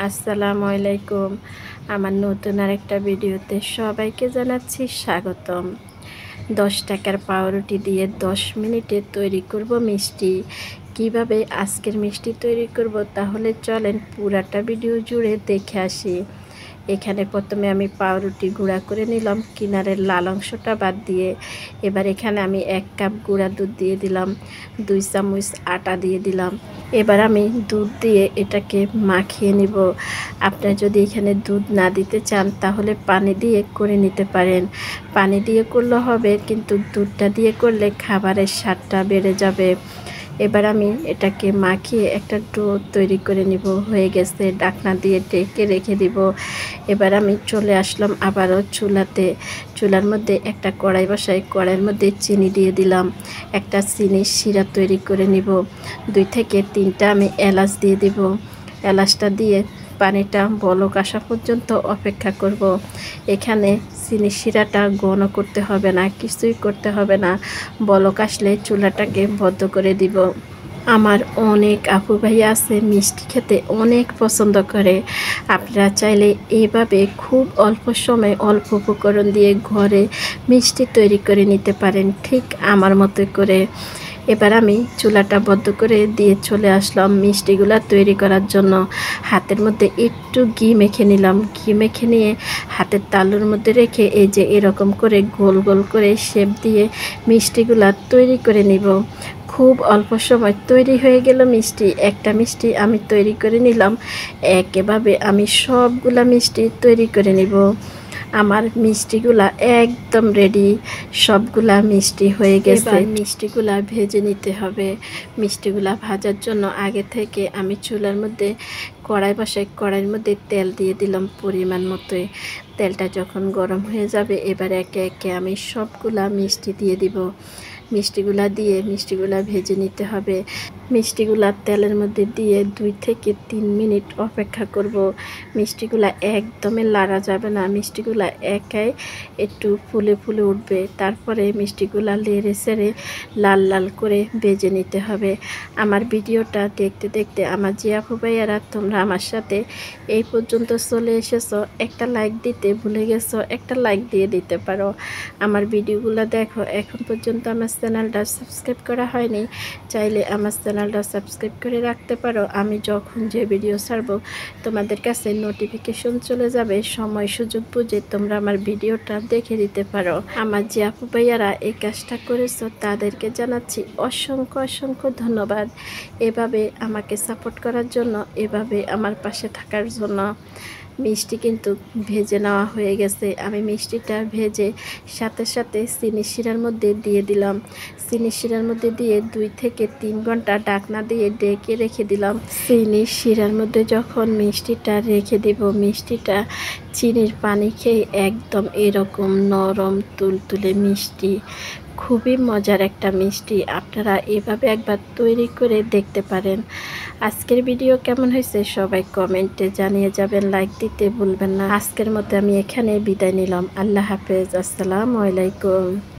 আসসালামু আলাইকুম। আমার নতুন আরেকটা ভিডিওতে সবাইকে জানাচ্ছি স্বাগতম। 10 টাকার পাউরুটি দিয়ে 10 মিনিটে তৈরি করব মিষ্টি। কিভাবে আজকের মিষ্টি তৈরি করব তাহলে চলেন পুরাটা ভিডিও জুড়ে দেখে আসি। এখানে প্রথমে আমি পাউরুটি গুঁড়া করে নিলাম কিনারের লাল অংশটা বাদ দিয়ে। এবার এখানে আমি 1 কাপ গুঁড়া দুধ দিয়ে দিলাম, 2 চামচ আটা দিয়ে দিলাম। এবার আমি দুধ দিয়ে এটাকে মাখিয়ে নিব। আপনারা যদি এখানে দুধ না দিতে চান তাহলে পানি দিয়ে করে নিতে পারেন। পানি দিয়ে করলে হবে, কিন্তু দুধটা দিয়ে করলে খাবারের স্বাদটা বেড়ে যাবে। এবার আমি এটাকে মাখিয়ে একটা ডো তৈরি করে নিব। হয়ে গেছে, ঢাকনা দিয়ে ঢেকে রেখে দিব। এবার আমি চলে আসলাম আবারও চুলাতে। চুলার মধ্যে একটা কড়াই বসাই, কড়াইয়ের মধ্যে চিনি দিয়ে দিলাম। একটা চিনির শিরা তৈরি করে নিব। 2 থেকে 3টা আমি এলাচ দিয়ে দিব। এলাচটা দিয়ে পানিটা বলক আসা পর্যন্ত অপেক্ষা করব। এখানে চিনি শিরাটা ঘন করতে হবে না, কিছুই করতে হবে না। বলক আসলে চুলাটাকে বন্ধ করে দিব। আমার অনেক আপু ভাই আছে মিষ্টি খেতে অনেক পছন্দ করে। আপনারা চাইলে এইভাবে খুব অল্প সময় অল্প উপকরণ দিয়ে ঘরে মিষ্টি তৈরি করে নিতে পারেন, ঠিক আমার মতো করে। এবার আমি চুলাটা বন্ধ করে দিয়ে চলে আসলাম মিষ্টিগুলা তৈরি করার জন্য। হাতের মধ্যে একটু ঘি মেখে নিলাম। ঘি মেখে নিয়ে হাতের তালুর মধ্যে রেখে এই যে এরকম করে গোল গোল করে শেপ দিয়ে মিষ্টিগুলা তৈরি করে নিব। খুব অল্প সময় তৈরি হয়ে গেল মিষ্টি। একটা মিষ্টি আমি তৈরি করে নিলাম। একেভাবে আমি সবগুলা মিষ্টি তৈরি করে নিব। আমার মিষ্টিগুলা একদম রেডি, সবগুলা মিষ্টি হয়ে গেছে। এবার মিষ্টিগুলা ভেজে নিতে হবে। মিষ্টিগুলা ভাজার জন্য আগে থেকে আমি চুলার মধ্যে কড়াই বসাই, কড়াইয়ের মধ্যে তেল দিয়ে দিলাম পরিমাণ মতোই। তেলটা যখন গরম হয়ে যাবে এবার একে একে আমি সবগুলা মিষ্টি দিয়ে দিব। মিষ্টিগুলা দিয়ে মিষ্টিগুলা ভেজে নিতে হবে। মিষ্টিগুলা তেলের মধ্যে দিয়ে 2 থেকে 3 মিনিট অপেক্ষা করব। মিষ্টিগুলা একদমই লাড়া যাবে না, মিষ্টিগুলা একাই একটু ফুলে ফুলে উঠবে। তারপরে মিষ্টিগুলা নেড়ে চেড়ে লাল লাল করে ভেজে নিতে হবে। আমার ভিডিওটা দেখতে দেখতে আমার যে আপু ভাইয়ারা তোমরা আমার সাথে এই পর্যন্ত চলে এসেছো, একটা লাইক দিতে ভুলে গেছো, একটা লাইক দিয়ে দিতে পারো। আমার ভিডিওগুলো দেখো, এখন পর্যন্ত আমার চ্যানেলটা সাবস্ক্রাইব করা হয়নি, চাইলে আমার চ্যানেলটা সাবস্ক্রাইব করে রাখতে পারো। আমি যখন যে ভিডিও ছাড়বো তোমাদের কাছে নোটিফিকেশন চলে যাবে। সময় সুযোগ বুঝে তোমরা আমার ভিডিওটা দেখে দিতে পারো। আমার যে আপু ভাইয়ারা এই কাজটা করেছো তাদেরকে জানাচ্ছি অসংখ্য অসংখ্য ধন্যবাদ। এভাবে আমাকে সাপোর্ট করার জন্য, এভাবে আমার পাশে থাকার জন্য। মিষ্টি কিন্তু ভেজে নেওয়া হয়ে গেছে। আমি মিষ্টিটা ভেজে সাথে সাথে চিনি শিরার মধ্যে দিয়ে দিলাম। চিনি শিরার মধ্যে দিয়ে 2 থেকে 3 ঘন্টা ঢাকনা দিয়ে ঢেকে রেখে দিলাম। চিনি শিরার মধ্যে যখন মিষ্টিটা রেখে দিব, মিষ্টিটা চিনির পানি খেয়ে একদম এরকম নরম তুলতুলে মিষ্টি, খুবই মজার একটা মিষ্টি। আপনারা এভাবে একবার তৈরি করে দেখতে পারেন। আজকের ভিডিও কেমন হয়েছে সবাই কমেন্টে জানিয়ে যাবেন, লাইক দিতে ভুলবেন না। আজকের মতো আমি এখানে বিদায় নিলাম। আল্লাহ হাফেজ, আসসালামু আলাইকুম।